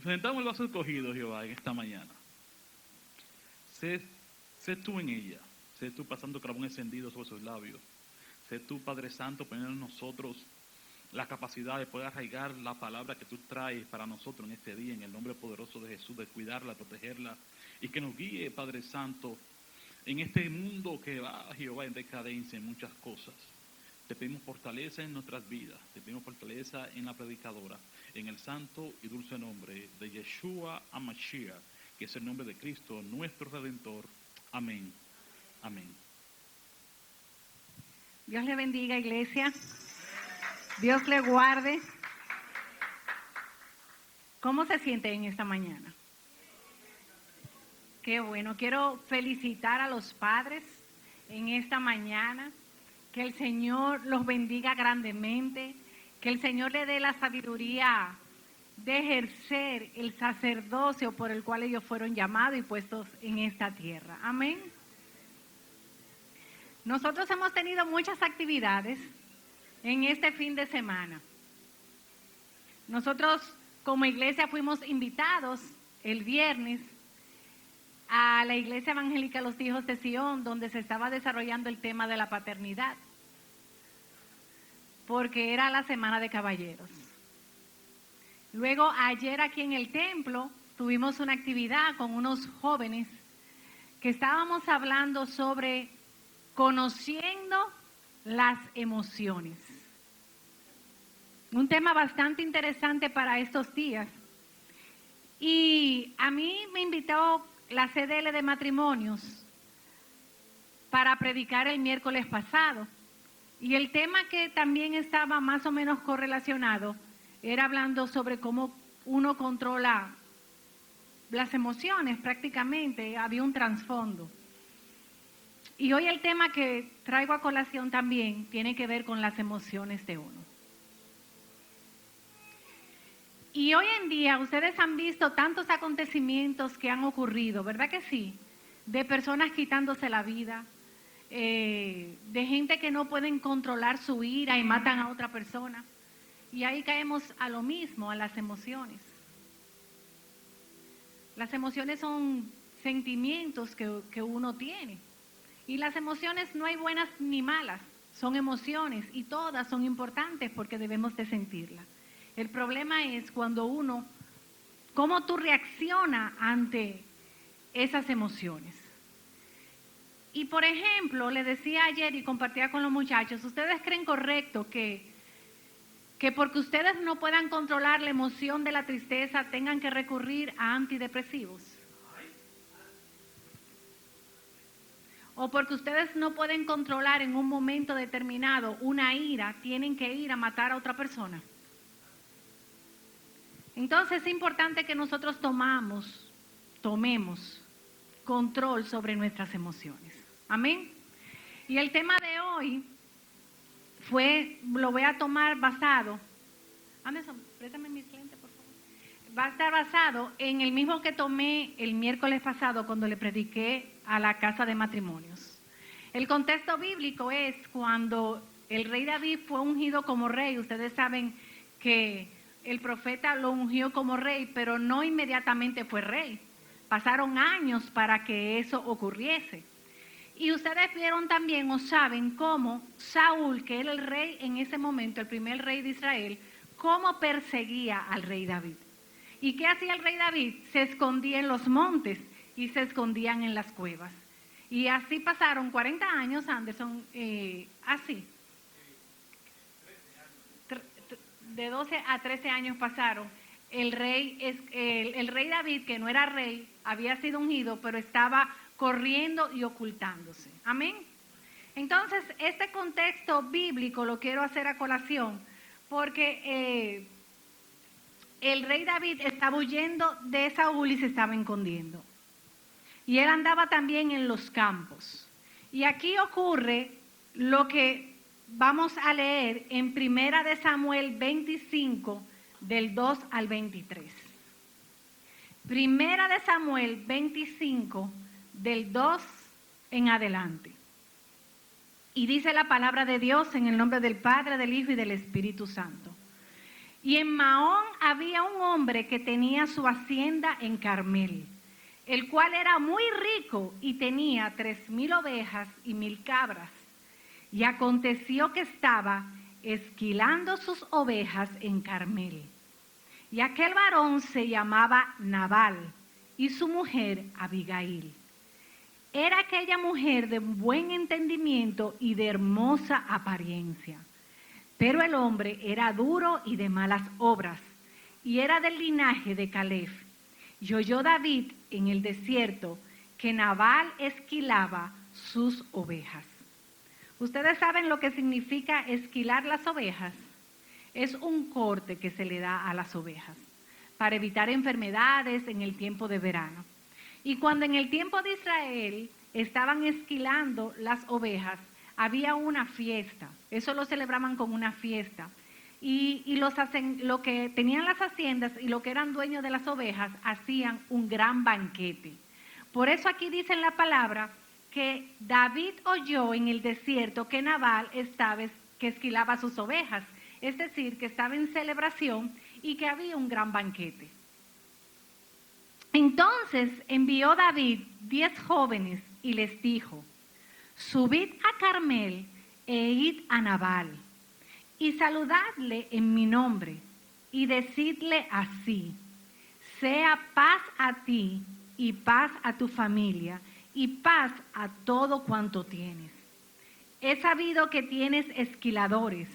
Presentamos el vaso escogido, Jehová, en esta mañana. Sé tú en ella. Sé tú pasando carbón encendido sobre sus labios. Sé tú, Padre Santo, poniendo en nosotros la capacidad de poder arraigar la palabra que tú traes para nosotros en este día, en el nombre poderoso de Jesús, de cuidarla, protegerla, y que nos guíe, Padre Santo, en este mundo que va, Jehová, en decadencia en muchas cosas. Te pedimos fortaleza en nuestras vidas, te pedimos fortaleza en la predicadora, en el santo y dulce nombre de Yeshua HaMashiach, que es el nombre de Cristo, nuestro Redentor. Amén. Amén. Dios le bendiga, iglesia. Dios le guarde. ¿Cómo se siente en esta mañana? Qué bueno. Quiero felicitar a los padres en esta mañana. Que el Señor los bendiga grandemente. Que el Señor le dé la sabiduría de ejercer el sacerdocio por el cual ellos fueron llamados y puestos en esta tierra. Amén. Nosotros hemos tenido muchas actividades en este fin de semana. Nosotros como iglesia fuimos invitados el viernes a la Iglesia Evangélica Los Hijos de Sion, donde se estaba desarrollando el tema de la paternidad, porque era la Semana de Caballeros. Luego ayer aquí en el templo tuvimos una actividad con unos jóvenes que estábamos hablando sobre conociendo las emociones. Un tema bastante interesante para estos días. Y a mí me invitó la CDL de matrimonios para predicar el miércoles pasado. Y el tema que también estaba más o menos correlacionado era hablando sobre cómo uno controla las emociones prácticamente. Había un trasfondo. Y hoy el tema que traigo a colación también tiene que ver con las emociones de uno. Y hoy en día ustedes han visto tantos acontecimientos que han ocurrido, ¿verdad que sí? De personas quitándose la vida, de gente que no pueden controlar su ira y matan a otra persona. Y ahí caemos a lo mismo, a las emociones. Las emociones son sentimientos que uno tiene. Y las emociones no hay buenas ni malas, son emociones y todas son importantes porque debemos de sentirlas. El problema es cuando uno, cómo tú reaccionas ante esas emociones. Y por ejemplo, le decía ayer y compartía con los muchachos, ¿ustedes creen correcto que porque ustedes no puedan controlar la emoción de la tristeza tengan que recurrir a antidepresivos? O porque ustedes no pueden controlar en un momento determinado una ira, tienen que ir a matar a otra persona. Entonces es importante que nosotros tomemos control sobre nuestras emociones. Amén. Y el tema de hoy lo voy a tomar basado, Anderson, préstame mis lentes, por favor. Va a estar basado en el mismo que tomé el miércoles pasado cuando le prediqué a la casa de matrimonios. El contexto bíblico es cuando el rey David fue ungido como rey. Ustedes saben que el profeta lo ungió como rey, pero no inmediatamente fue rey. Pasaron años para que eso ocurriese. Y ustedes vieron también o saben cómo Saúl, que era el rey en ese momento, el primer rey de Israel, cómo perseguía al rey David. ¿Y qué hacía el rey David? Se escondía en los montes y se escondían en las cuevas. Y así pasaron 40 años, Anderson, así. De 12 a 13 años pasaron. El rey David, que no era rey, había sido ungido, pero estaba corriendo y ocultándose. Amén. Entonces, este contexto bíblico lo quiero hacer a colación, porque el rey David estaba huyendo de Saúl y se estaba escondiendo. Y él andaba también en los campos. Y aquí ocurre lo que vamos a leer en Primera de Samuel 25, del 2 al 23. Primera de Samuel 25, del 2 en adelante. Y dice la palabra de Dios en el nombre del Padre, del Hijo y del Espíritu Santo. Y en Maón había un hombre que tenía su hacienda en Carmel, el cual era muy rico y tenía 3,000 ovejas y 1,000 cabras. Y aconteció que estaba esquilando sus ovejas en Carmel. Y aquel varón se llamaba Nabal y su mujer Abigail. Era aquella mujer de buen entendimiento y de hermosa apariencia. Pero el hombre era duro y de malas obras, y era del linaje de Caleb. Y oyó David en el desierto que Nabal esquilaba sus ovejas. ¿Ustedes saben lo que significa esquilar las ovejas? Es un corte que se le da a las ovejas para evitar enfermedades en el tiempo de verano. Y cuando en el tiempo de Israel estaban esquilando las ovejas, había una fiesta. Eso lo celebraban con una fiesta. Y lo que tenían las haciendas y lo que eran dueños de las ovejas hacían un gran banquete. Por eso aquí dice en la palabra que David oyó en el desierto que Nabal que esquilaba sus ovejas, es decir, que estaba en celebración y que había un gran banquete. Entonces envió David 10 jóvenes y les dijo: subid a Carmel e id a Nabal, y saludadle en mi nombre, y decidle así: sea paz a ti, y paz a tu familia, y paz a todo cuanto tienes. He sabido que tienes esquiladores.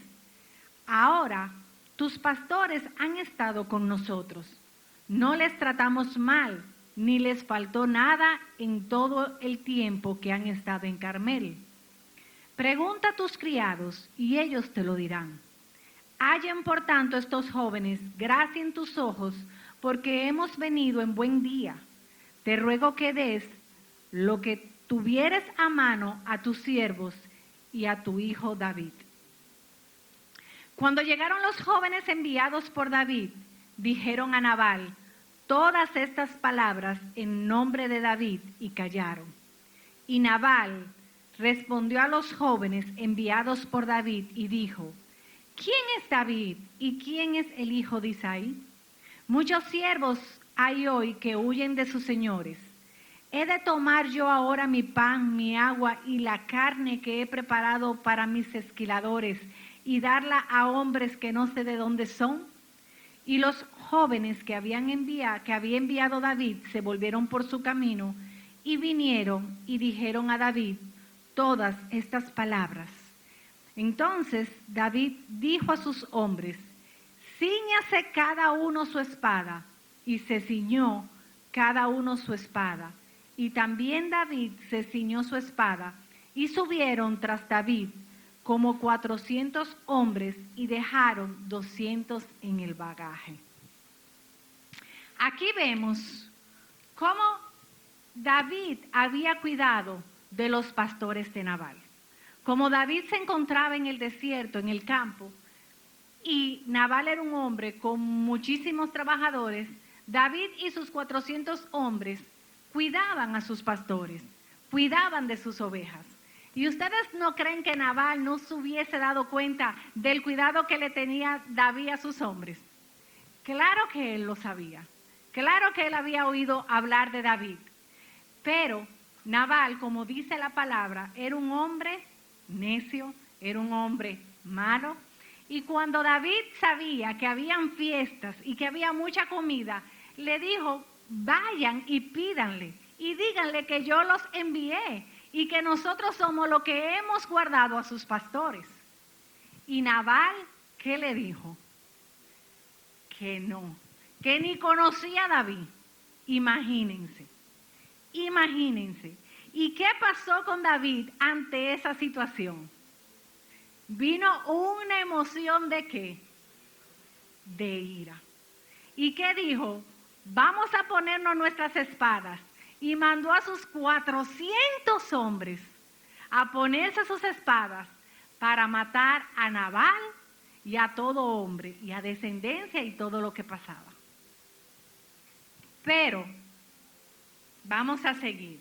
Ahora tus pastores han estado con nosotros. No les tratamos mal, ni les faltó nada en todo el tiempo que han estado en Carmel. Pregunta a tus criados y ellos te lo dirán. Hallen por tanto estos jóvenes gracia en tus ojos, porque hemos venido en buen día. Te ruego que des lo que tuvieres a mano a tus siervos y a tu hijo David. Cuando llegaron los jóvenes enviados por David, dijeron a Nabal todas estas palabras en nombre de David y callaron. Y Nabal respondió a los jóvenes enviados por David y dijo: ¿quién es David y quién es el hijo de Isaí? Muchos siervos hay hoy que huyen de sus señores. ¿He de tomar yo ahora mi pan, mi agua y la carne que he preparado para mis esquiladores y darla a hombres que no sé de dónde son? Y los jóvenes que había enviado David se volvieron por su camino y vinieron y dijeron a David todas estas palabras. Entonces David dijo a sus hombres: cíñase cada uno su espada, y se ciñó cada uno su espada. Y también David se ciñó su espada, y subieron tras David como 400 hombres y dejaron 200 en el bagaje. Aquí vemos cómo David había cuidado de los pastores de Nabal. Como David se encontraba en el desierto, en el campo, y Nabal era un hombre con muchísimos trabajadores, David y sus 400 hombres cuidaban a sus pastores, cuidaban de sus ovejas. ¿Y ustedes no creen que Nabal no se hubiese dado cuenta del cuidado que le tenía David a sus hombres? Claro que él lo sabía. Claro que él había oído hablar de David. Pero Nabal, como dice la palabra, era un hombre necio, era un hombre malo. Y cuando David sabía que habían fiestas y que había mucha comida, le dijo: vayan y pídanle y díganle que yo los envié y que nosotros somos los que hemos guardado a sus pastores. Y Nabal, ¿qué le dijo? Que no, que ni conocía a David. Imagínense. ¿Y qué pasó con David ante esa situación? Vino una emoción ¿de qué? De ira. ¿Y qué dijo? Vamos a ponernos nuestras espadas. Y mandó a sus 400 hombres a ponerse sus espadas para matar a Nabal y a todo hombre y a descendencia y todo lo que pasaba. Pero vamos a seguir.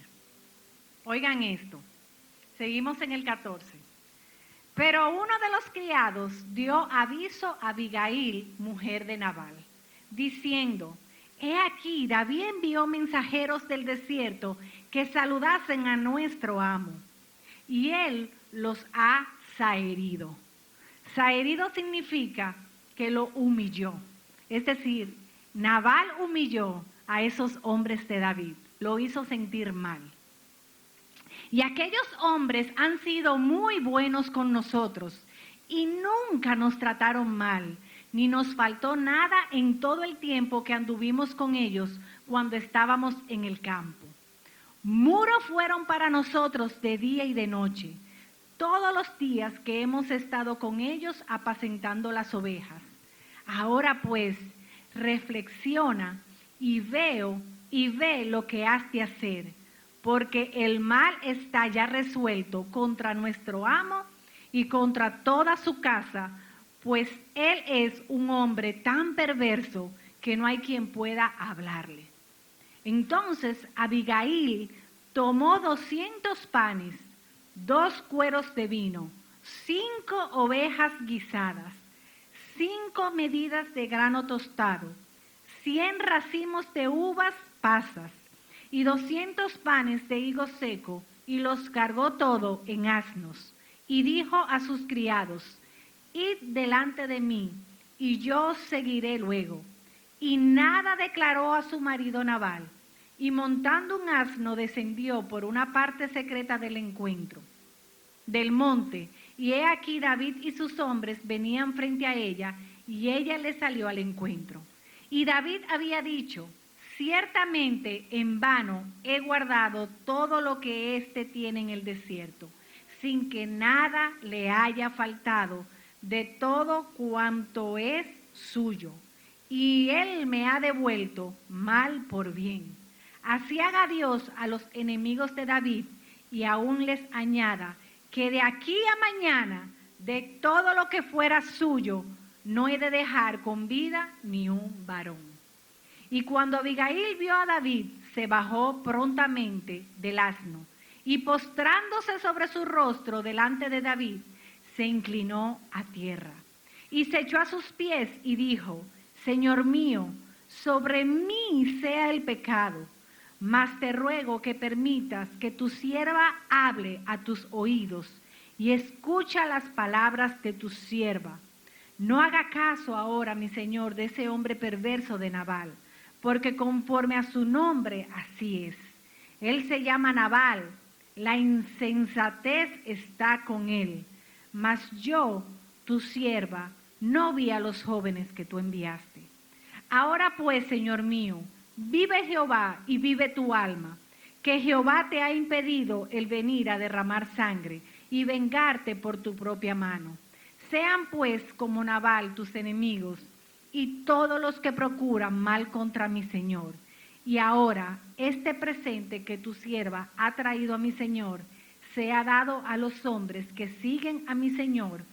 Oigan esto. Seguimos en el 14. Pero uno de los criados dio aviso a Abigail, mujer de Nabal, diciendo: he aquí, David envió mensajeros del desierto que saludasen a nuestro amo, y él los ha zaherido. Zaherido significa que lo humilló. Es decir, Nabal humilló a esos hombres de David, lo hizo sentir mal. Y aquellos hombres han sido muy buenos con nosotros y nunca nos trataron mal, ni nos faltó nada en todo el tiempo que anduvimos con ellos cuando estábamos en el campo. Muro fueron para nosotros de día y de noche, todos los días que hemos estado con ellos apacentando las ovejas. Ahora pues, reflexiona y ve lo que has de hacer, porque el mal está ya resuelto contra nuestro amo y contra toda su casa, pues él es un hombre tan perverso que no hay quien pueda hablarle. Entonces Abigail tomó 200 panes, 2 cueros de vino, 5 ovejas guisadas, 5 medidas de grano tostado, 100 racimos de uvas pasas y 200 panes de higo seco, y los cargó todo en asnos. Y dijo a sus criados: id delante de mí, y yo seguiré luego. Y nada declaró a su marido Nabal, y montando un asno descendió por una parte secreta del monte, y he aquí David y sus hombres venían frente a ella, y ella le salió al encuentro. Y David había dicho: ciertamente en vano he guardado todo lo que éste tiene en el desierto, sin que nada le haya faltado de todo cuanto es suyo, y él me ha devuelto mal por bien. Así haga Dios a los enemigos de David, y aún les añada que de aquí a mañana, de todo lo que fuera suyo, no he de dejar con vida ni un varón. Y cuando Abigail vio a David, se bajó prontamente del asno, y postrándose sobre su rostro delante de David, se inclinó a tierra, y se echó a sus pies y dijo: Señor mío, sobre mí sea el pecado, mas te ruego que permitas que tu sierva hable a tus oídos, y escucha las palabras de tu sierva. No haga caso ahora, mi señor, de ese hombre perverso de Nabal, porque conforme a su nombre así es. Él se llama Nabal, la insensatez está con él. Mas yo, tu sierva, no vi a los jóvenes que tú enviaste. Ahora pues, Señor mío, vive Jehová y vive tu alma, que Jehová te ha impedido el venir a derramar sangre y vengarte por tu propia mano. Sean pues como Nabal tus enemigos, y todos los que procuran mal contra mi Señor. Y ahora, este presente que tu sierva ha traído a mi Señor, sea dado a los hombres que siguen a mi Señor,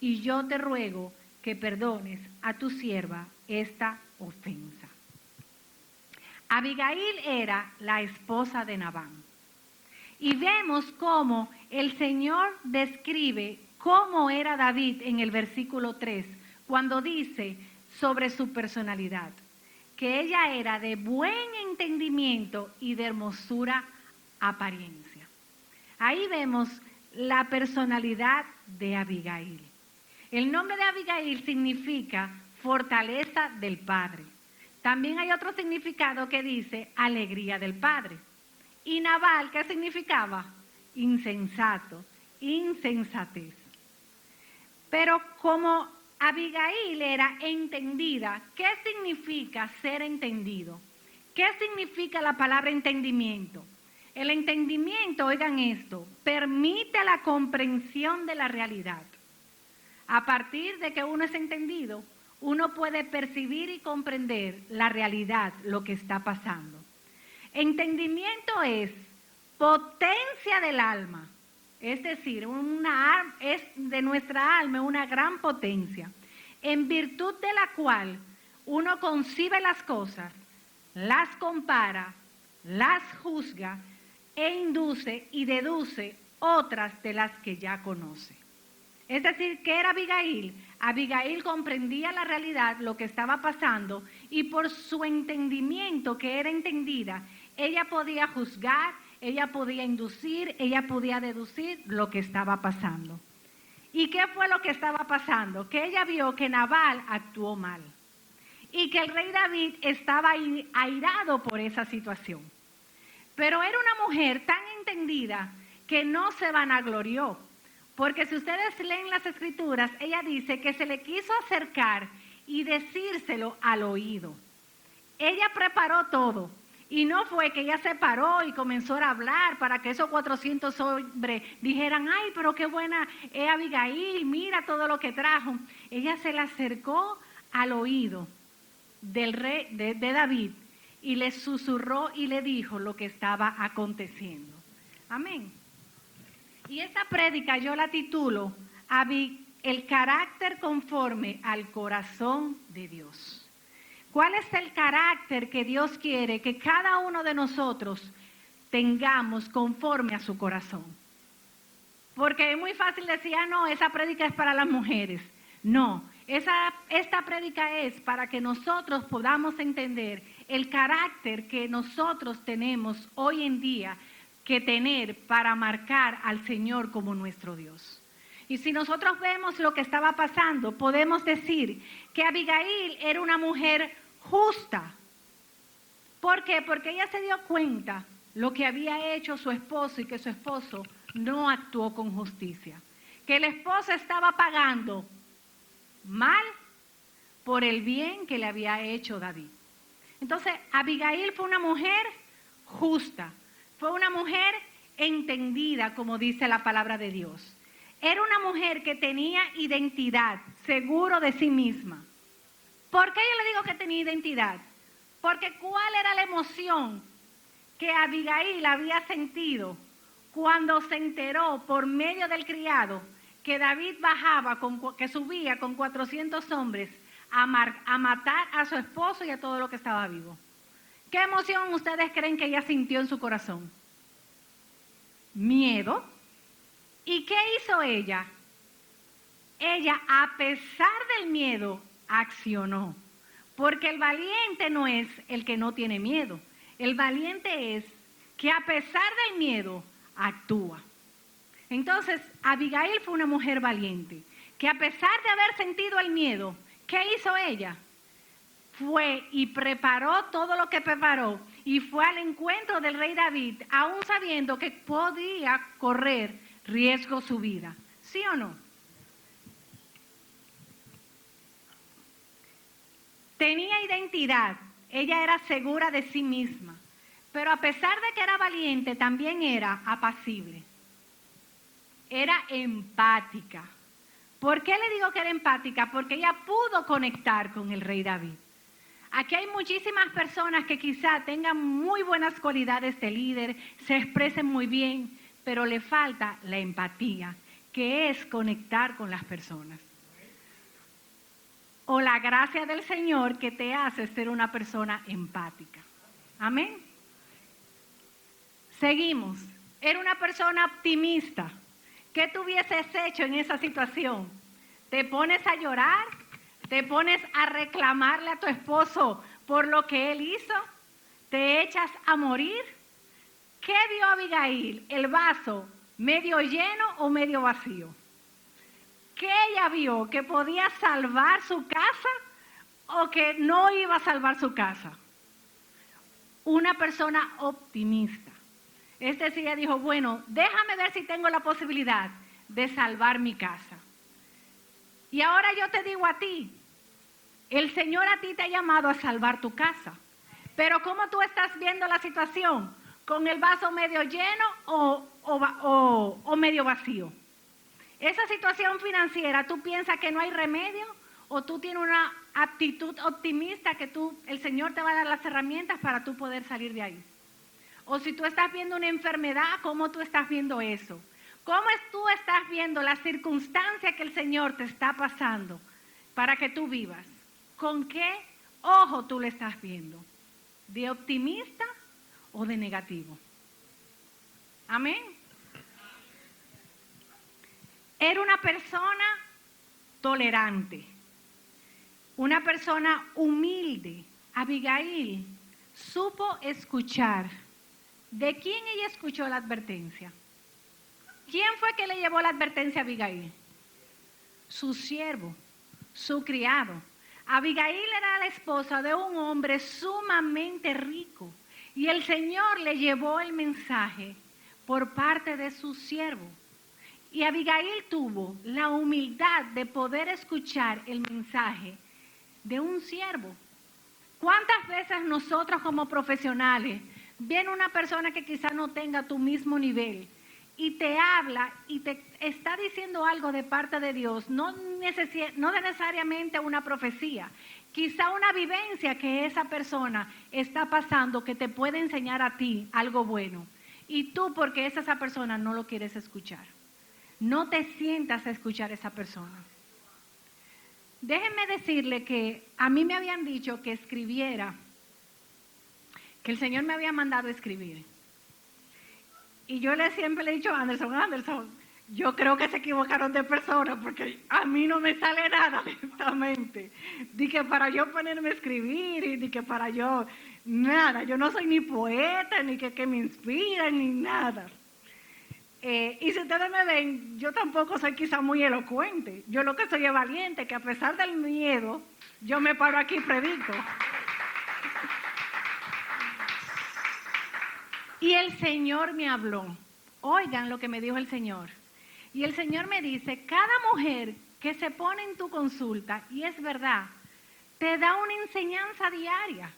y yo te ruego que perdones a tu sierva esta ofensa. Abigail era la esposa de Nabal. Y vemos cómo el Señor describe cómo era David en el versículo 3, cuando dice sobre su personalidad, que ella era de buen entendimiento y de hermosura apariencia. Ahí vemos la personalidad de Abigail. El nombre de Abigail significa fortaleza del Padre. También hay otro significado que dice alegría del Padre. Y Nabal, ¿qué significaba? Insensato, insensatez. Pero como Abigail era entendida, ¿qué significa ser entendido? ¿Qué significa la palabra entendimiento? El entendimiento, oigan esto, permite la comprensión de la realidad. A partir de que uno es entendido, uno puede percibir y comprender la realidad, lo que está pasando. Entendimiento es potencia del alma, es decir, es de nuestra alma una gran potencia, en virtud de la cual uno concibe las cosas, las compara, las juzga e induce y deduce otras de las que ya conoce. Es decir, ¿qué era Abigail? Abigail comprendía la realidad, lo que estaba pasando, y por su entendimiento, que era entendida, ella podía juzgar, ella podía inducir, ella podía deducir lo que estaba pasando. ¿Y qué fue lo que estaba pasando? Que ella vio que Nabal actuó mal y que el rey David estaba airado por esa situación. Pero era una mujer tan entendida que no se vanaglorió. Porque si ustedes leen las escrituras, ella dice que se le quiso acercar y decírselo al oído. Ella preparó todo. Y no fue que ella se paró y comenzó a hablar para que esos 400 hombres dijeran, ay, pero qué buena es Abigail, mira todo lo que trajo. Ella se le acercó al oído del rey de David y le susurró y le dijo lo que estaba aconteciendo. Amén. Y esta prédica yo la titulo El carácter conforme al corazón de Dios. ¿Cuál es el carácter que Dios quiere que cada uno de nosotros tengamos conforme a su corazón? Porque es muy fácil decir, no, esa prédica es para las mujeres. No, esta prédica es para que nosotros podamos entender el carácter que nosotros tenemos hoy en día que tener para marcar al Señor como nuestro Dios. Y si nosotros vemos lo que estaba pasando, podemos decir que Abigail era una mujer justa. ¿Por qué? Porque ella se dio cuenta lo que había hecho su esposo y que su esposo no actuó con justicia. Que el esposo estaba pagando mal por el bien que le había hecho David. Entonces, Abigail fue una mujer justa, fue una mujer entendida, como dice la palabra de Dios. Era una mujer que tenía identidad, seguro de sí misma. ¿Por qué yo le digo que tenía identidad? Porque ¿cuál era la emoción que Abigail había sentido cuando se enteró por medio del criado que David que subía con 400 hombres a matar a su esposo y a todo lo que estaba vivo? ¿Qué emoción ustedes creen que ella sintió en su corazón? Miedo. ¿Y qué hizo ella? Ella, a pesar del miedo, accionó. Porque el valiente no es el que no tiene miedo. El valiente es que a pesar del miedo, actúa. Entonces, Abigail fue una mujer valiente, que a pesar de haber sentido el miedo, ¿qué hizo ella? Fue y preparó todo lo que preparó y fue al encuentro del rey David, aún sabiendo que podía correr riesgo su vida. ¿Sí o no? Tenía identidad, ella era segura de sí misma, pero a pesar de que era valiente, también era apacible. Era empática. ¿Por qué le digo que era empática? Porque ella pudo conectar con el rey David. Aquí hay muchísimas personas que quizá tengan muy buenas cualidades de líder, se expresen muy bien, pero le falta la empatía, que es conectar con las personas. O la gracia del Señor que te hace ser una persona empática. Amén. Seguimos. Era una persona optimista. ¿Qué tú hubieses hecho en esa situación? ¿Te pones a llorar? ¿Te pones a reclamarle a tu esposo por lo que él hizo? ¿Te echas a morir? ¿Qué vio Abigail? ¿El vaso medio lleno o medio vacío? ¿Qué ella vio? ¿Que podía salvar su casa o que no iba a salvar su casa? Una persona optimista. Es decir, ella dijo, bueno, déjame ver si tengo la posibilidad de salvar mi casa. Y ahora yo te digo a ti, el Señor a ti te ha llamado a salvar tu casa. Pero ¿cómo tú estás viendo la situación? ¿Con el vaso medio lleno o medio vacío? Esa situación financiera, ¿tú piensas que no hay remedio? ¿O tú tienes una actitud optimista que el Señor te va a dar las herramientas para tú poder salir de ahí? O si tú estás viendo una enfermedad, ¿cómo tú estás viendo eso? ¿Cómo tú estás viendo la circunstancia que el Señor te está pasando para que tú vivas? ¿Con qué ojo tú le estás viendo? ¿De optimista o de negativo? Amén. Era una persona tolerante, una persona humilde. Abigail supo escuchar. ¿De quién ella escuchó la advertencia? ¿Quién fue que le llevó la advertencia a Abigail? Su siervo, su criado. Abigail era la esposa de un hombre sumamente rico y el Señor le llevó el mensaje por parte de su siervo. Y Abigail tuvo la humildad de poder escuchar el mensaje de un siervo. ¿Cuántas veces nosotros como profesionales viene una persona que quizás no tenga tu mismo nivel y te habla y te está diciendo algo de parte de Dios, no necesariamente una profecía, quizá una vivencia que esa persona está pasando que te puede enseñar a ti algo bueno y tú porque es esa persona no lo quieres escuchar, no te sientas a escuchar a esa persona. Déjenme decirle que a mí me habían dicho que escribiera, que el Señor me había mandado a escribir. Y yo siempre le he dicho a Anderson, yo creo que se equivocaron de persona porque a mí no me sale nada, honestamente. Dije para yo ponerme a escribir y dije para yo, nada, yo no soy ni poeta, ni que me inspira, ni nada. Y si ustedes me ven, yo tampoco soy quizá muy elocuente. Yo lo que soy es valiente, que a pesar del miedo, yo me paro aquí y predico. Y el Señor me habló. Oigan lo que me dijo el Señor. Y el Señor me dice, cada mujer que se pone en tu consulta, y es verdad, te da una enseñanza diaria.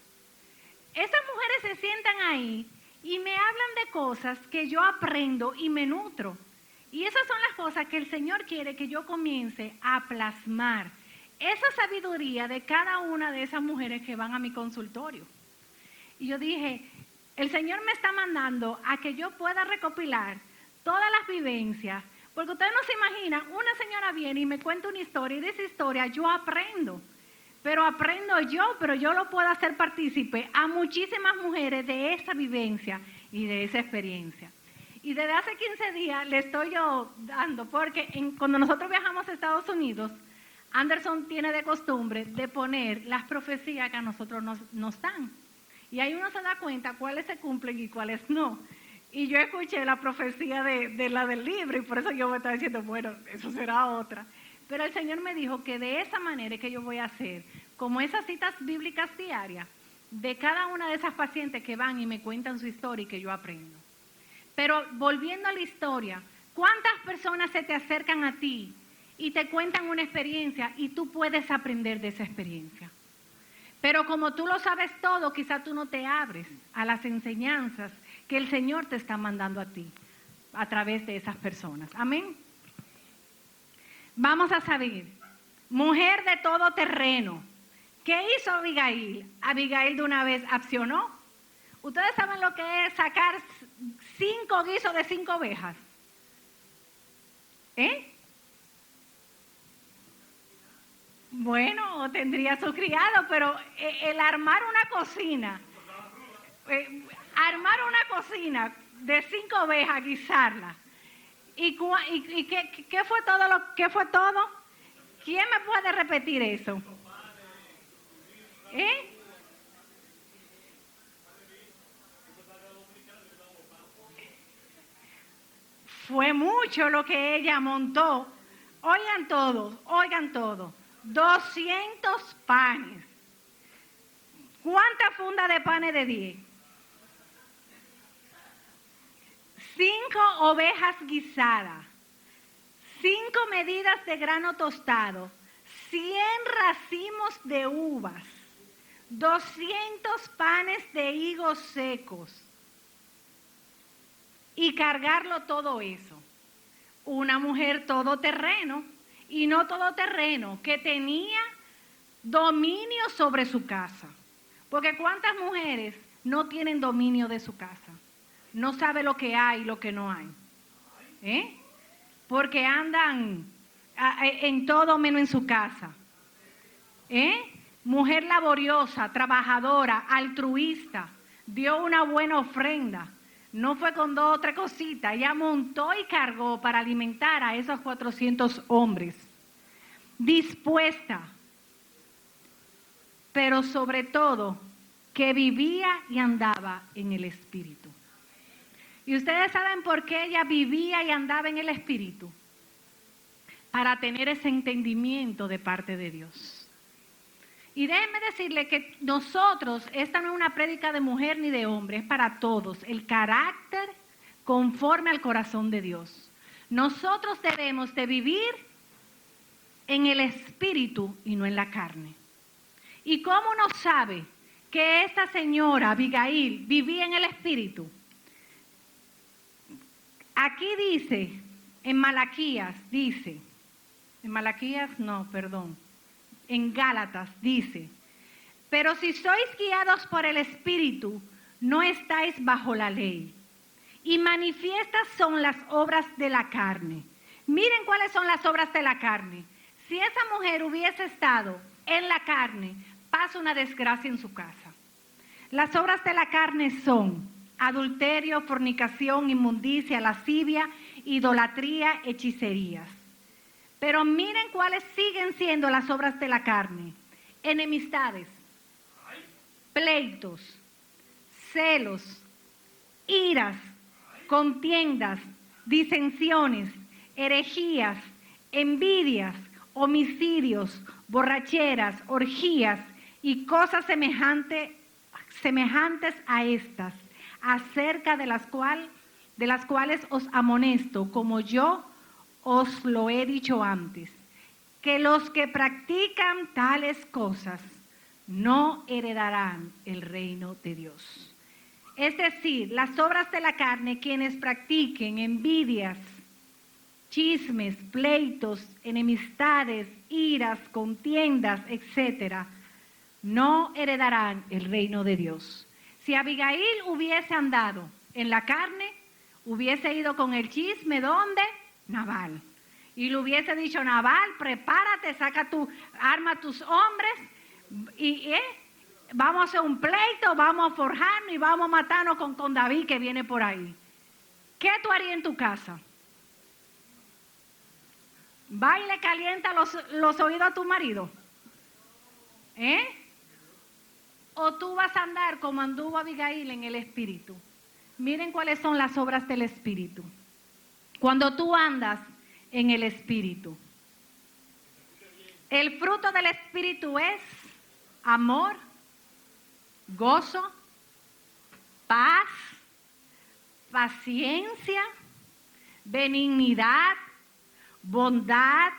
Esas mujeres se sientan ahí y me hablan de cosas que yo aprendo y me nutro. Y esas son las cosas que el Señor quiere que yo comience a plasmar. Esa sabiduría de cada una de esas mujeres que van a mi consultorio. Y yo dije, el Señor me está mandando a que yo pueda recopilar todas las vivencias, porque ustedes no se imaginan, una señora viene y me cuenta una historia y de esa historia yo aprendo. Pero aprendo yo, pero yo lo puedo hacer partícipe a muchísimas mujeres de esa vivencia y de esa experiencia. Y desde hace 15 días le estoy yo dando, porque cuando nosotros viajamos a Estados Unidos, Anderson tiene de costumbre de poner las profecías que a nosotros nos dan. Y ahí uno se da cuenta cuáles se cumplen y cuáles no. Y yo escuché la profecía de la del libro y por eso yo me estaba diciendo, bueno, eso será otra. Pero el Señor me dijo que de esa manera es que yo voy a hacer, como esas citas bíblicas diarias, de cada una de esas pacientes que van y me cuentan su historia y que yo aprendo. Pero volviendo a la historia, ¿cuántas personas se te acercan a ti y te cuentan una experiencia y tú puedes aprender de esa experiencia? Pero como tú lo sabes todo, quizá tú no te abres a las enseñanzas que el Señor te está mandando a ti a través de esas personas. Amén. Vamos a saber, mujer de todo terreno. ¿Qué hizo Abigail? Abigail de una vez accionó. Ustedes saben lo que es sacar 5 guisos de 5 ovejas. Bueno, tendría su criado, pero el armar una cocina, de 5 ovejas, guisarla. ¿Y qué fue todo qué fue todo? ¿Quién me puede repetir eso? Fue mucho lo que ella montó. Oigan todos. 200 panes. ¿Cuántas fundas de panes de 10? 5 ovejas guisadas, 5 medidas de grano tostado, 100 racimos de uvas, 200 panes de higos secos. Y cargarlo todo eso. Una mujer todoterreno, y no todoterreno, que tenía dominio sobre su casa. Porque ¿cuántas mujeres no tienen dominio de su casa? No sabe lo que hay y lo que no hay. Porque andan en todo menos en su casa. Mujer laboriosa, trabajadora, altruista, dio una buena ofrenda, No fue con 2 o 3 cositas. Ella montó y cargó para alimentar a esos 400 hombres. Dispuesta, pero sobre todo que vivía y andaba en el Espíritu. ¿Y ustedes saben por qué ella vivía y andaba en el Espíritu? Para tener ese entendimiento de parte de Dios. Y déjenme decirle que nosotros, esta no es una prédica de mujer ni de hombre, es para todos, el carácter conforme al corazón de Dios. Nosotros debemos de vivir en el Espíritu y no en la carne. ¿Y cómo uno sabe que esta señora, Abigail, vivía en el Espíritu? Aquí dice, en Malaquías, en Gálatas dice, pero si sois guiados por el Espíritu, no estáis bajo la ley. Y manifiestas son las obras de la carne. Miren cuáles son las obras de la carne. Si esa mujer hubiese estado en la carne, pasa una desgracia en su casa. Las obras de la carne son adulterio, fornicación, inmundicia, lascivia, idolatría, hechicerías. Pero miren cuáles siguen siendo las obras de la carne. Enemistades, pleitos, celos, iras, contiendas, disensiones, herejías, envidias, homicidios, borracheras, orgías y cosas semejantes a estas, acerca de las cuales os amonesto, como yo os lo he dicho antes, que los que practican tales cosas no heredarán el reino de Dios. Es decir, las obras de la carne, quienes practiquen envidias, chismes, pleitos, enemistades, iras, contiendas, etc., no heredarán el reino de Dios. Si Abigail hubiese andado en la carne, hubiese ido con el chisme, ¿dónde? Nabal. Y le hubiese dicho, Nabal, prepárate, arma tus hombres y vamos a hacer un pleito, vamos a forjarnos y vamos a matarnos con David que viene por ahí. ¿Qué tú harías en tu casa? ¿Va y le calienta los oídos a tu marido? ¿O tú vas a andar como anduvo Abigail en el Espíritu? Miren cuáles son las obras del Espíritu. Cuando tú andas en el Espíritu, el fruto del Espíritu es amor, gozo, paz, paciencia, benignidad, bondad,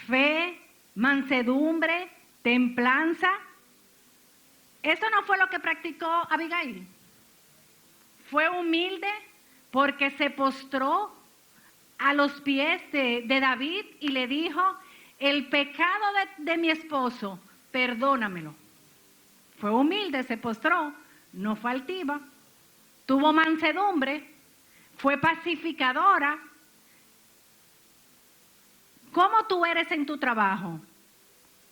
fe, mansedumbre, templanza. Eso no fue lo que practicó Abigail. Fue humilde porque se postró a los pies de David y le dijo, el pecado de mi esposo, perdónamelo. Fue humilde, se postró, no fue altiva, tuvo mansedumbre, fue pacificadora. ¿Cómo tú eres en tu trabajo?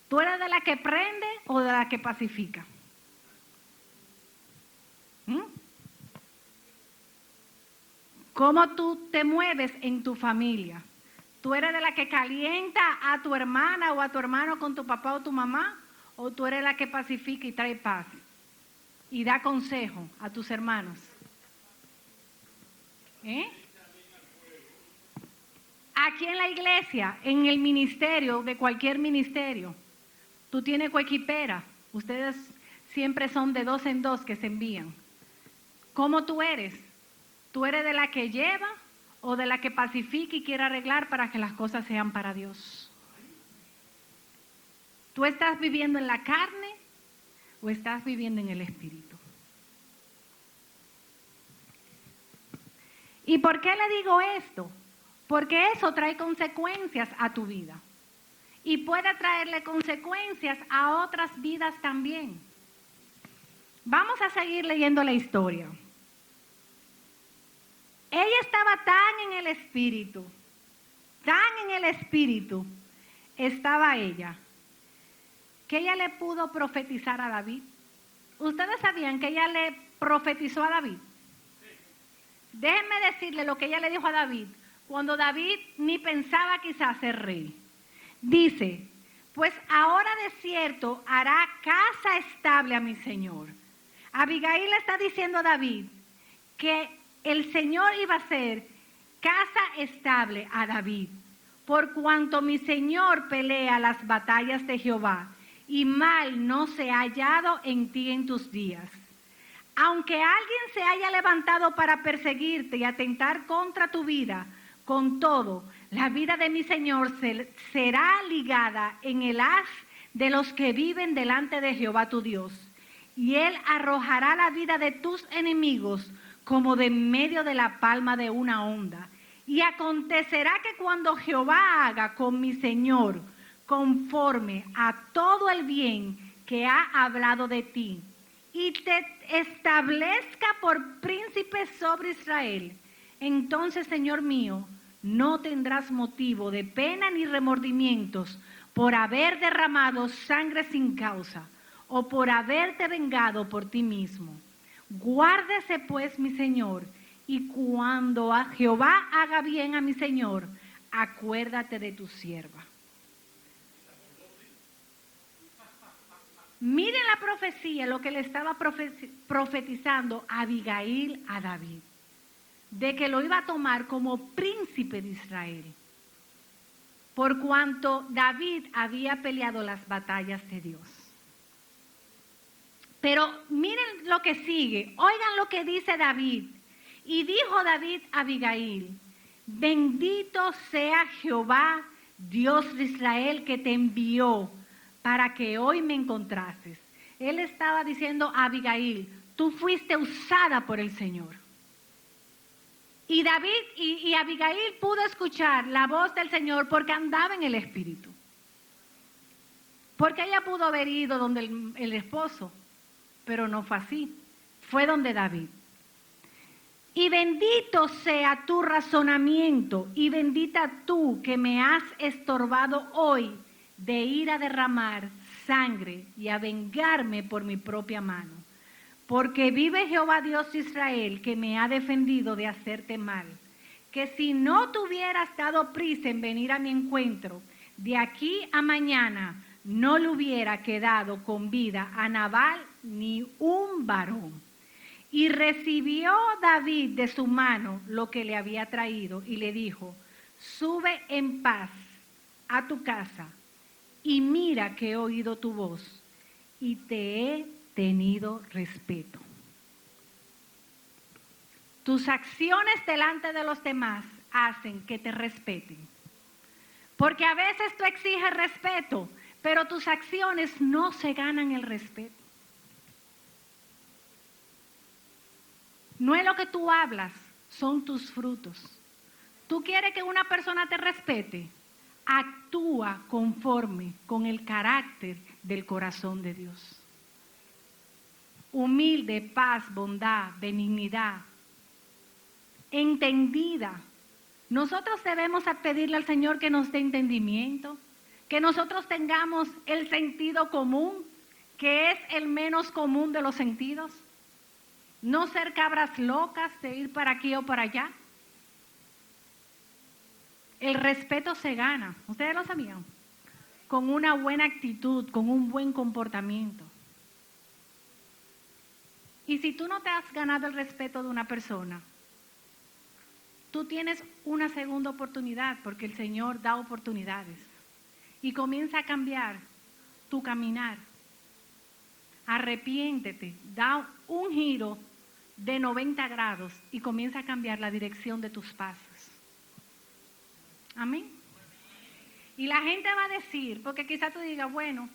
¿Tú eres de la que prende o de la que pacifica? ¿Cómo tú te mueves en tu familia? ¿Tú eres de la que calienta a tu hermana o a tu hermano con tu papá o tu mamá? ¿O tú eres la que pacifica y trae paz? Y da consejo a tus hermanos. Aquí en la iglesia, en el ministerio, de cualquier ministerio, tú tienes coequipera. Ustedes siempre son de 2 en 2 que se envían. ¿Cómo tú eres? ¿Tú eres de la que lleva o de la que pacifica y quiere arreglar para que las cosas sean para Dios? ¿Tú estás viviendo en la carne o estás viviendo en el Espíritu? ¿Y por qué le digo esto? Porque eso trae consecuencias a tu vida. Y puede traerle consecuencias a otras vidas también. Vamos a seguir leyendo la historia. Ella estaba tan en el Espíritu, estaba ella, que ella le pudo profetizar a David. ¿Ustedes sabían que ella le profetizó a David? Déjenme decirle lo que ella le dijo a David, cuando David ni pensaba quizás ser rey. Dice, pues ahora de cierto hará casa estable a mi señor. Abigail le está diciendo a David que el Señor iba a ser casa estable a David, por cuanto mi señor pelea las batallas de Jehová, y mal no se ha hallado en ti en tus días. Aunque alguien se haya levantado para perseguirte y atentar contra tu vida, con todo, la vida de mi Señor será ligada en el haz de los que viven delante de Jehová tu Dios. Y Él arrojará la vida de tus enemigos como de en medio de la palma de una onda. Y acontecerá que cuando Jehová haga con mi Señor conforme a todo el bien que ha hablado de ti, y te establezca por príncipe sobre Israel, entonces, Señor mío, no tendrás motivo de pena ni remordimientos por haber derramado sangre sin causa o por haberte vengado por ti mismo. Guárdese pues mi Señor, y cuando a Jehová haga bien a mi Señor, acuérdate de tu sierva. Miren la profecía, lo que le estaba profetizando Abigail a David, de que lo iba a tomar como príncipe de Israel, por cuanto David había peleado las batallas de Dios. Pero miren lo que sigue, oigan lo que dice David. Y dijo David a Abigail, bendito sea Jehová, Dios de Israel, que te envió para que hoy me encontrases. Él estaba diciendo a Abigail, tú fuiste usada por el Señor. Y David y Abigail pudo escuchar la voz del Señor porque andaba en el Espíritu. Porque ella pudo haber ido donde el esposo, pero no fue así. Fue donde David. Y bendito sea tu razonamiento, y bendita tú que me has estorbado hoy de ir a derramar sangre y a vengarme por mi propia mano. Porque vive Jehová Dios de Israel, que me ha defendido de hacerte mal, que si no te hubieras dado prisa en venir a mi encuentro, de aquí a mañana no le hubiera quedado con vida a Nabal ni un varón. Y recibió David de su mano lo que le había traído y le dijo, sube en paz a tu casa y mira que he oído tu voz y te he tenido respeto. Tus acciones delante de los demás hacen que te respeten. Porque a veces tú exiges respeto, pero tus acciones no se ganan el respeto. No es lo que tú hablas, son tus frutos. ¿Tú quieres que una persona te respete? Actúa conforme con el carácter del corazón de Dios. Humilde, paz, bondad, benignidad, entendida. Nosotros debemos pedirle al Señor que nos dé entendimiento, que nosotros tengamos el sentido común, que es el menos común de los sentidos. No ser cabras locas de ir para aquí o para allá. El respeto se gana, ¿ustedes lo sabían? Con una buena actitud, con un buen comportamiento. Y si tú no te has ganado el respeto de una persona, tú tienes una segunda oportunidad, porque el Señor da oportunidades. Y comienza a cambiar tu caminar. Arrepiéntete, da un giro de 90 grados y comienza a cambiar la dirección de tus pasos. Amén. Y la gente va a decir, porque quizás tú digas, bueno,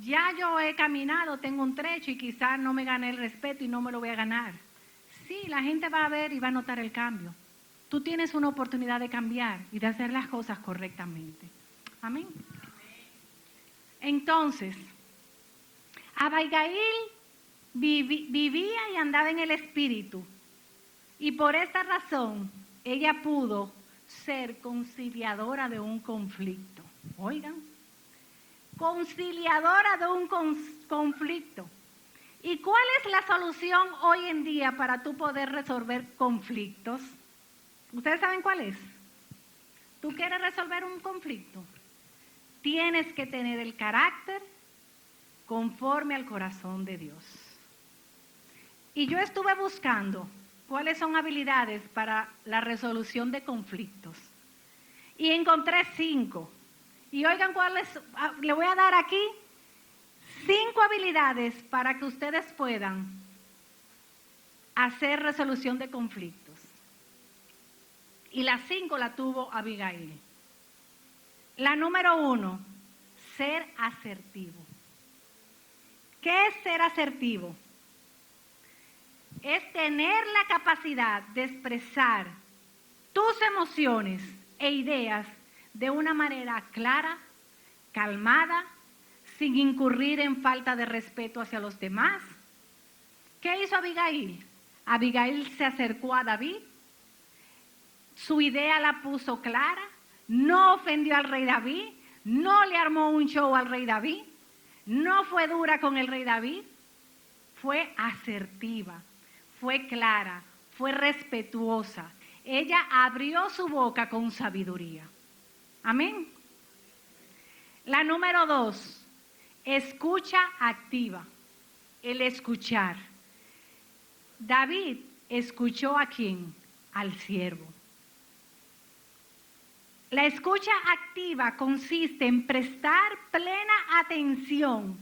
ya yo he caminado, tengo un trecho y quizás no me gané el respeto y no me lo voy a ganar. Sí, la gente va a ver y va a notar el cambio. Tú tienes una oportunidad de cambiar y de hacer las cosas correctamente. Amén. Entonces, Abigail vivía y andaba en el Espíritu. Y por esta razón, ella pudo ser conciliadora de un conflicto. Oigan, conciliadora de un conflicto. ¿Y cuál es la solución hoy en día para tú poder resolver conflictos? ¿Ustedes saben cuál es? ¿Tú quieres resolver un conflicto? Tienes que tener el carácter conforme al corazón de Dios. Y yo estuve buscando cuáles son habilidades para la resolución de conflictos. Y encontré 5. Y oigan cuáles, le voy a dar aquí 5 habilidades para que ustedes puedan hacer resolución de conflictos. Y las 5 la tuvo Abigail. La número 1, ser asertivo. ¿Qué es ser asertivo? Es tener la capacidad de expresar tus emociones e ideas de una manera clara, calmada, sin incurrir en falta de respeto hacia los demás. ¿Qué hizo Abigail? Abigail se acercó a David, su idea la puso clara, no ofendió al rey David, no le armó un show al rey David, no fue dura con el rey David, fue asertiva, fue clara, fue respetuosa. Ella abrió su boca con sabiduría. Amén. La número 2, escucha activa, el escuchar. David escuchó ¿a quién? Al siervo. La escucha activa consiste en prestar plena atención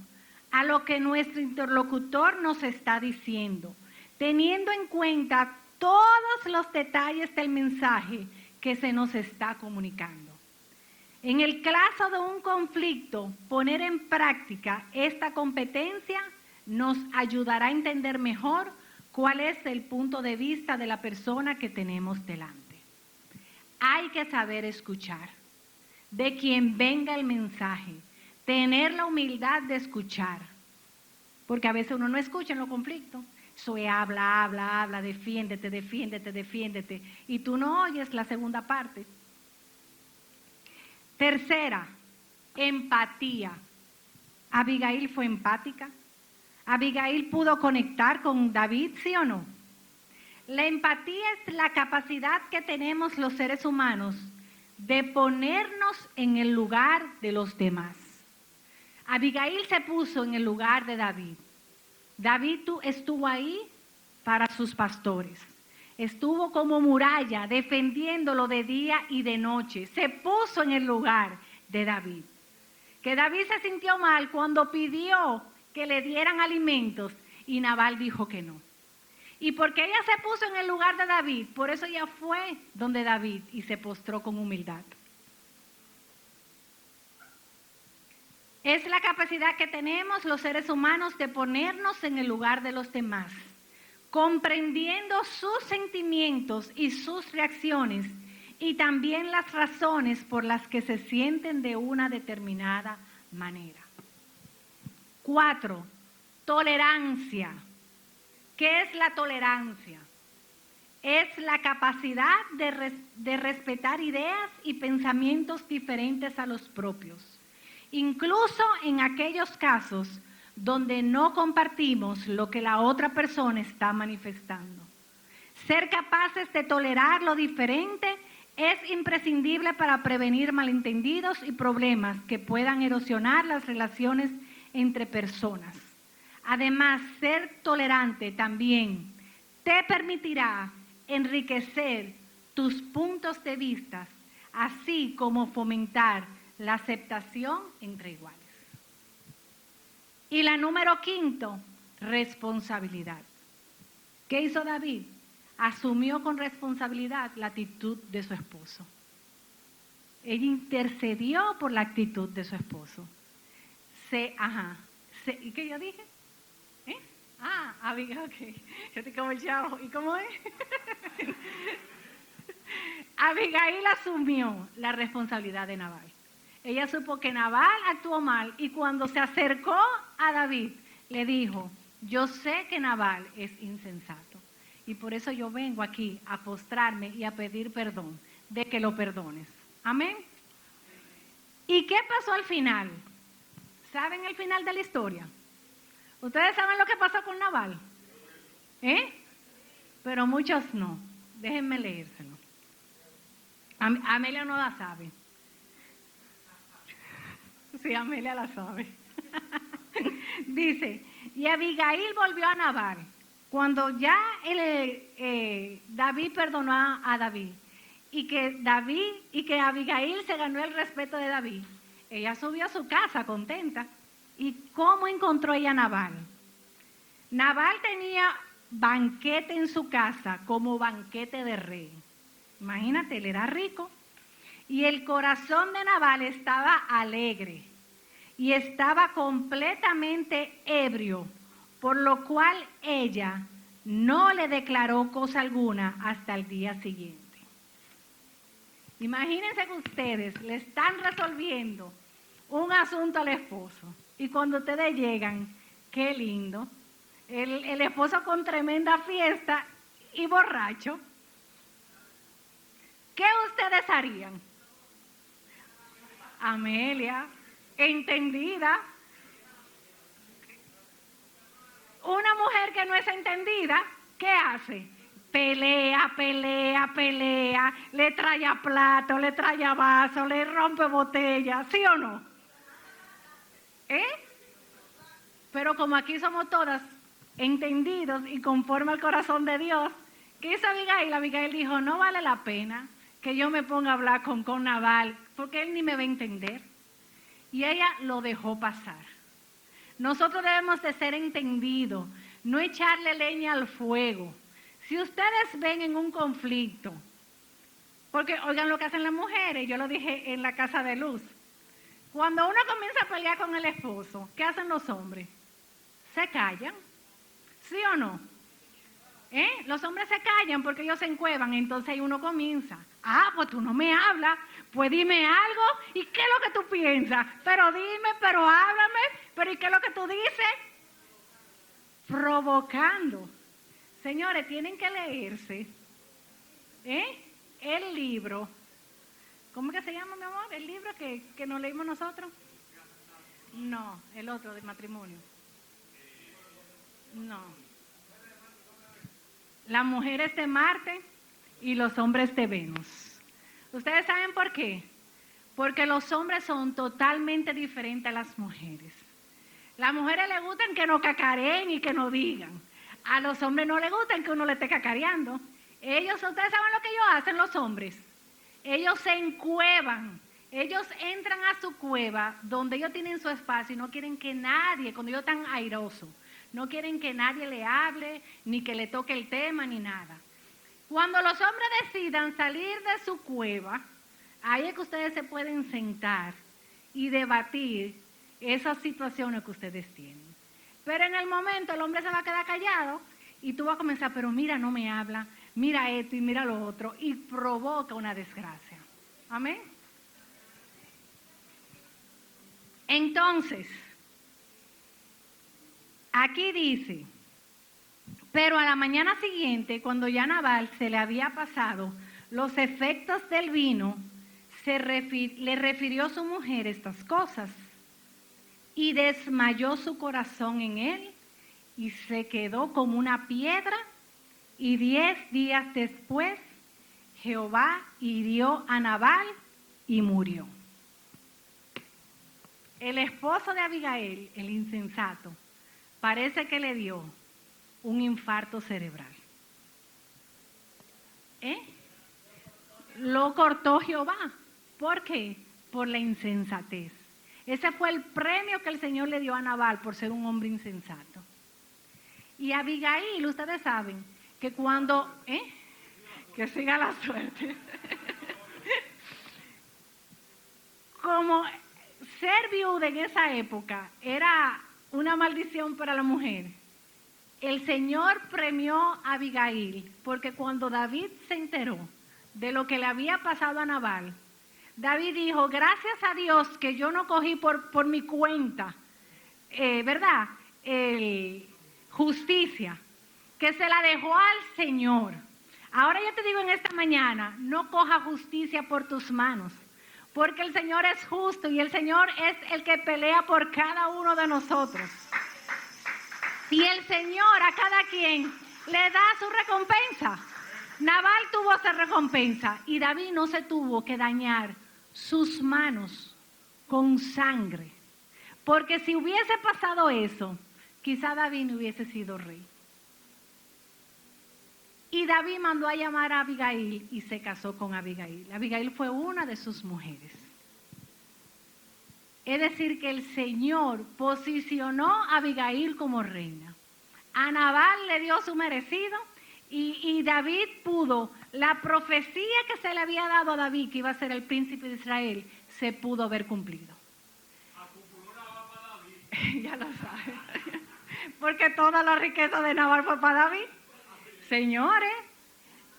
a lo que nuestro interlocutor nos está diciendo, teniendo en cuenta todos los detalles del mensaje que se nos está comunicando. En el caso de un conflicto, poner en práctica esta competencia nos ayudará a entender mejor cuál es el punto de vista de la persona que tenemos delante. Hay que saber escuchar de quien venga el mensaje, tener la humildad de escuchar, porque a veces uno no escucha en los conflictos. Soy habla, defiéndete, y tú no oyes la segunda parte. Tercera, empatía. Abigail fue empática. Abigail pudo conectar con David, ¿sí o no? La empatía es la capacidad que tenemos los seres humanos de ponernos en el lugar de los demás. Abigail se puso en el lugar de David. David estuvo ahí para sus pastores. Estuvo como muralla defendiéndolo de día y de noche. Se puso en el lugar de David. Que David se sintió mal cuando pidió que le dieran alimentos y Nabal dijo que no. Y porque ella se puso en el lugar de David, por eso ella fue donde David y se postró con humildad. Es la capacidad que tenemos los seres humanos de ponernos en el lugar de los demás, comprendiendo sus sentimientos y sus reacciones y también las razones por las que se sienten de una determinada manera. 4, tolerancia. ¿Qué es la tolerancia? Es la capacidad de respetar ideas y pensamientos diferentes a los propios, incluso en aquellos casos donde no compartimos lo que la otra persona está manifestando. Ser capaces de tolerar lo diferente es imprescindible para prevenir malentendidos y problemas que puedan erosionar las relaciones entre personas. Además, ser tolerante también te permitirá enriquecer tus puntos de vista, así como fomentar la aceptación entre iguales. Y la número 5, responsabilidad. ¿Qué hizo David? Asumió con responsabilidad la actitud de su esposo. Ella intercedió por la actitud de su esposo. ¿Y qué yo dije? Abigail, ok. Yo estoy como el chavo. ¿Y cómo es? Abigail asumió la responsabilidad de Nabal. Ella supo que Nabal actuó mal y cuando se acercó a David, le dijo, yo sé que Nabal es insensato y por eso yo vengo aquí a postrarme y a pedir perdón, de que lo perdones. Amén. ¿Y qué pasó al final? ¿Saben el final de la historia? ¿Ustedes saben lo que pasó con Nabal? Pero muchos no. Déjenme leérselo. Amelia no la sabe. Sí, Amelia la sabe. Dice, y Abigail volvió a Nabal. Cuando ya David perdonó a David y que Abigail se ganó el respeto de David, ella subió a su casa contenta. ¿Y cómo encontró ella a Nabal? Nabal tenía banquete en su casa como banquete de rey. Imagínate, él era rico. Y el corazón de Nabal estaba alegre y estaba completamente ebrio, por lo cual ella no le declaró cosa alguna hasta el día siguiente. Imagínense que ustedes le están resolviendo un asunto al esposo y cuando ustedes llegan, qué lindo, el esposo con tremenda fiesta y borracho, ¿qué ustedes harían? Amelia, entendida. Una mujer que no es entendida, ¿qué hace? Pelea, le trae plato, le trae vaso, le rompe botella, ¿sí o no? Pero como aquí somos todas entendidos y conforme al corazón de Dios, ¿qué hizo Abigail? Abigail dijo, no vale la pena que yo me ponga a hablar con Nabal, porque él ni me va a entender. Y ella lo dejó pasar. Nosotros debemos de ser entendidos, no echarle leña al fuego. Si ustedes ven en un conflicto, porque oigan lo que hacen las mujeres, yo lo dije en la casa de luz, cuando uno comienza a pelear con el esposo, ¿qué hacen los hombres? Se callan, ¿sí o no? Los hombres se callan porque ellos se encuevan, entonces ahí uno comienza, pues tú no me hablas, pues dime algo, ¿y qué es lo que tú piensas? Pero dime, pero háblame, pero ¿y qué es lo que tú dices? Provocando. Señores, tienen que leerse el libro, ¿cómo que se llama, mi amor? El libro que nos leímos nosotros. No, el otro del matrimonio. No. Las mujeres de Marte y los hombres de Venus. ¿Ustedes saben por qué? Porque los hombres son totalmente diferentes a las mujeres. Las mujeres les gustan que nos cacareen y que nos digan. A los hombres no les gustan que uno le esté cacareando. Ustedes saben lo que ellos hacen, los hombres. Ellos se encuevan. Ellos entran a su cueva donde ellos tienen su espacio y no quieren que nadie, cuando ellos están airosos, no quieren que nadie le hable, ni que le toque el tema, ni nada. Cuando los hombres decidan salir de su cueva, ahí es que ustedes se pueden sentar y debatir esas situaciones que ustedes tienen. Pero en el momento el hombre se va a quedar callado y tú vas a comenzar, pero mira, no me habla, mira esto y mira lo otro, y provoca una desgracia. Amén. Entonces, aquí dice, pero a la mañana siguiente, cuando ya Nabal se le había pasado los efectos del vino, le refirió su mujer estas cosas y desmayó su corazón en él y se quedó como una piedra, y 10 días después Jehová hirió a Nabal y murió. El esposo de Abigail, el insensato, parece que le dio un infarto cerebral. Lo cortó Jehová. ¿Por qué? Por la insensatez. Ese fue el premio que el Señor le dio a Nabal por ser un hombre insensato. Y Abigail, ustedes saben que cuando... que siga la suerte. Como ser viuda en esa época era una maldición para la mujer, el Señor premió a Abigail, porque cuando David se enteró de lo que le había pasado a Nabal, David dijo, gracias a Dios que yo no cogí por mi cuenta, ¿verdad? Justicia, que se la dejó al Señor. Ahora yo te digo en esta mañana, no coja justicia por tus manos, porque el Señor es justo y el Señor es el que pelea por cada uno de nosotros. Y el Señor a cada quien le da su recompensa. Nabal tuvo esa recompensa y David no se tuvo que dañar sus manos con sangre. Porque si hubiese pasado eso, quizá David no hubiese sido rey. Y David mandó a llamar a Abigail y se casó con Abigail. Abigail fue una de sus mujeres. Es decir, que el Señor posicionó a Abigail como reina. A Nabal le dio su merecido y David pudo, la profecía que se le había dado a David, que iba a ser el príncipe de Israel, se pudo haber cumplido. Ya lo sabes. Porque toda la riqueza de Nabal fue para David. Señores,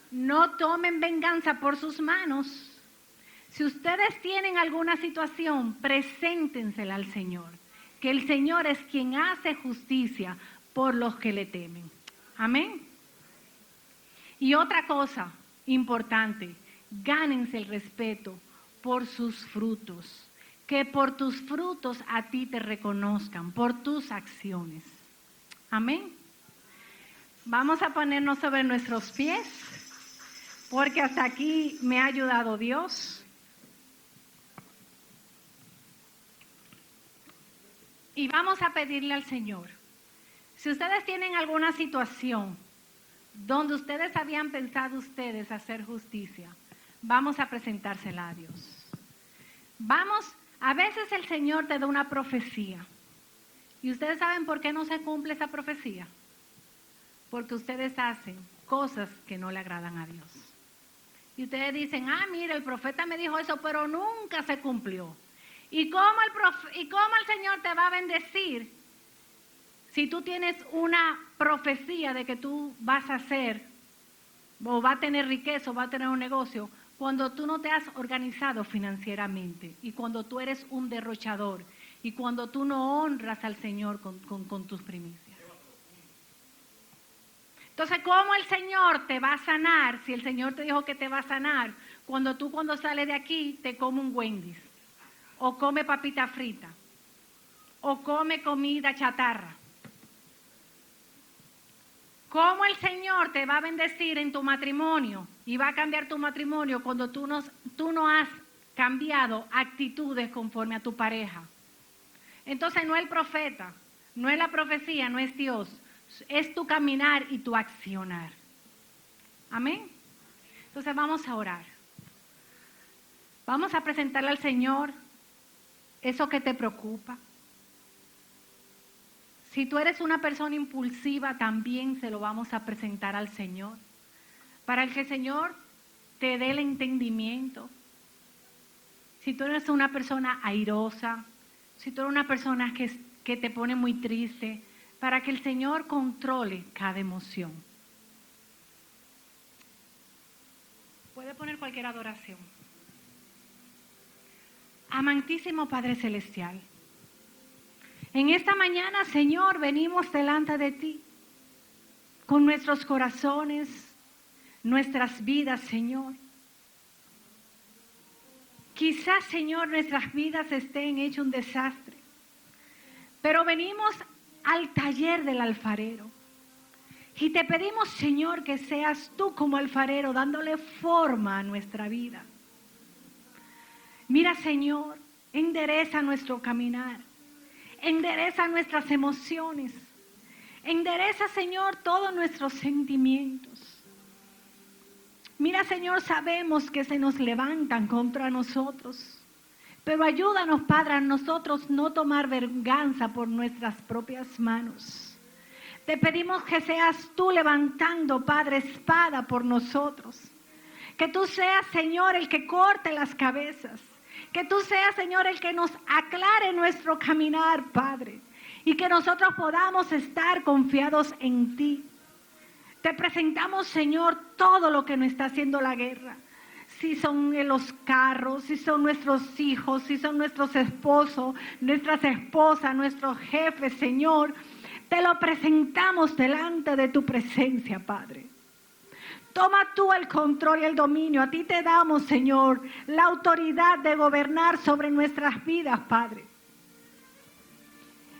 no tomen venganza por sus manos. Si ustedes tienen alguna situación, preséntensela al Señor, que el Señor es quien hace justicia por los que le temen. Amén. Y otra cosa importante, gánense el respeto por sus frutos, que por tus frutos a ti te reconozcan, por tus acciones. Amén. Vamos a ponernos sobre nuestros pies, porque hasta aquí me ha ayudado Dios. Y vamos a pedirle al Señor, si ustedes tienen alguna situación donde ustedes habían pensado ustedes hacer justicia, vamos a presentársela a Dios. A veces el Señor te da una profecía. ¿Y ustedes saben por qué no se cumple esa profecía? Porque ustedes hacen cosas que no le agradan a Dios. Y ustedes dicen, mira, el profeta me dijo eso, pero nunca se cumplió. ¿Y cómo el Señor te va a bendecir si tú tienes una profecía de que tú vas a hacer, o va a tener riqueza, o va a tener un negocio, cuando tú no te has organizado financieramente, y cuando tú eres un derrochador, y cuando tú no honras al Señor con tus primicias? Entonces, ¿cómo el Señor te va a sanar si el Señor te dijo que te va a sanar cuando sales de aquí te comes un Wendy's, o come papita frita, o come comida chatarra? ¿Cómo el Señor te va a bendecir en tu matrimonio y va a cambiar tu matrimonio cuando tú no has cambiado actitudes conforme a tu pareja? Entonces no es el profeta, no es la profecía, no es Dios, es tu caminar y tu accionar. Amén. Entonces vamos a orar. Vamos a presentarle al Señor eso que te preocupa. Si tú eres una persona impulsiva, también se lo vamos a presentar al Señor, para que el Señor te dé el entendimiento. Si tú eres una persona airosa, si tú eres una persona que te pone muy triste, para que el Señor controle cada emoción. Puede poner cualquier adoración. Amantísimo Padre Celestial, en esta mañana, Señor, venimos delante de ti con nuestros corazones, nuestras vidas, Señor. Quizás, Señor, nuestras vidas estén hechas un desastre, pero venimos al taller del alfarero y te pedimos, Señor, que seas tú como alfarero dándole forma a nuestra vida. Mira, Señor, endereza nuestro caminar. Endereza nuestras emociones. Endereza, Señor, todos nuestros sentimientos. Mira, Señor, sabemos que se nos levantan contra nosotros. Pero ayúdanos, Padre, a nosotros no tomar venganza por nuestras propias manos. Te pedimos que seas tú levantando, Padre, espada por nosotros. Que tú seas, Señor, el que corte las cabezas. Que tú seas, Señor, el que nos aclare nuestro caminar, Padre. Y que nosotros podamos estar confiados en ti. Te presentamos, Señor, todo lo que nos está haciendo la guerra. Si son los carros, si son nuestros hijos, si son nuestros esposos, nuestras esposas, nuestros jefes, Señor. Te lo presentamos delante de tu presencia, Padre. Toma tú el control y el dominio. A ti te damos, Señor, la autoridad de gobernar sobre nuestras vidas, Padre.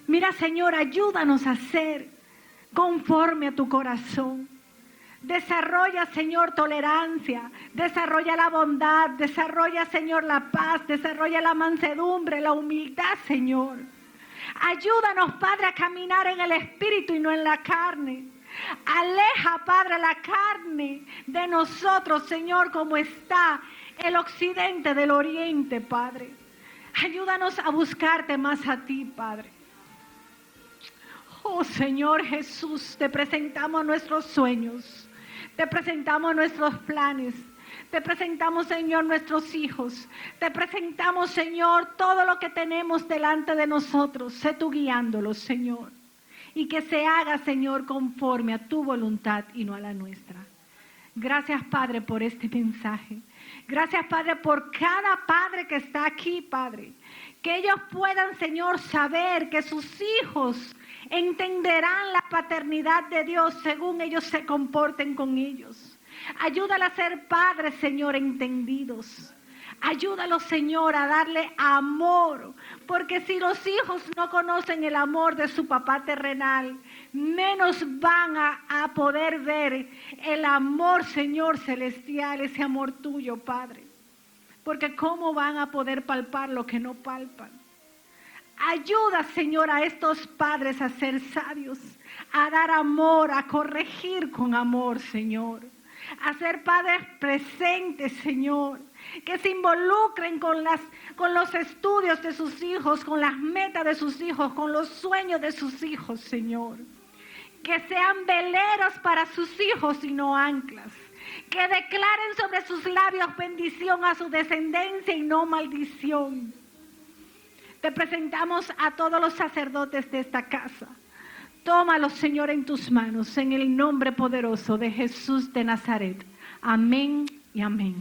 Mira, Señor, ayúdanos a ser conforme a tu corazón. Desarrolla, Señor, tolerancia, desarrolla la bondad, desarrolla, Señor, la paz, desarrolla la mansedumbre, la humildad, Señor. Ayúdanos, Padre, a caminar en el Espíritu y no en la carne. Aleja, Padre, la carne de nosotros, Señor, como está el occidente del oriente, Padre. Ayúdanos a buscarte más a ti, Padre. Oh, Señor Jesús, te presentamos nuestros sueños. Te presentamos nuestros planes. Te presentamos, Señor, nuestros hijos. Te presentamos, Señor, todo lo que tenemos delante de nosotros. Sé tú guiándolos, Señor. Y que se haga, Señor, conforme a tu voluntad y no a la nuestra. Gracias, Padre, por este mensaje. Gracias, Padre, por cada padre que está aquí, Padre. Que ellos puedan, Señor, saber que sus hijos entenderán la paternidad de Dios según ellos se comporten con ellos. Ayúdala a ser padres, Señor, entendidos. Ayúdalos, Señor, a darle amor, porque si los hijos no conocen el amor de su papá terrenal, menos van a poder ver el amor, Señor celestial, ese amor tuyo, Padre. Porque ¿cómo van a poder palpar lo que no palpan? Ayuda, Señor, a estos padres a ser sabios, a dar amor, a corregir con amor, Señor. A ser padres presentes, Señor. Que se involucren con los estudios de sus hijos, con las metas de sus hijos, con los sueños de sus hijos, Señor. Que sean veleros para sus hijos y no anclas. Que declaren sobre sus labios bendición a su descendencia y no maldición. Te presentamos a todos los sacerdotes de esta casa. Tómalos, Señor, en tus manos, en el nombre poderoso de Jesús de Nazaret. Amén y amén.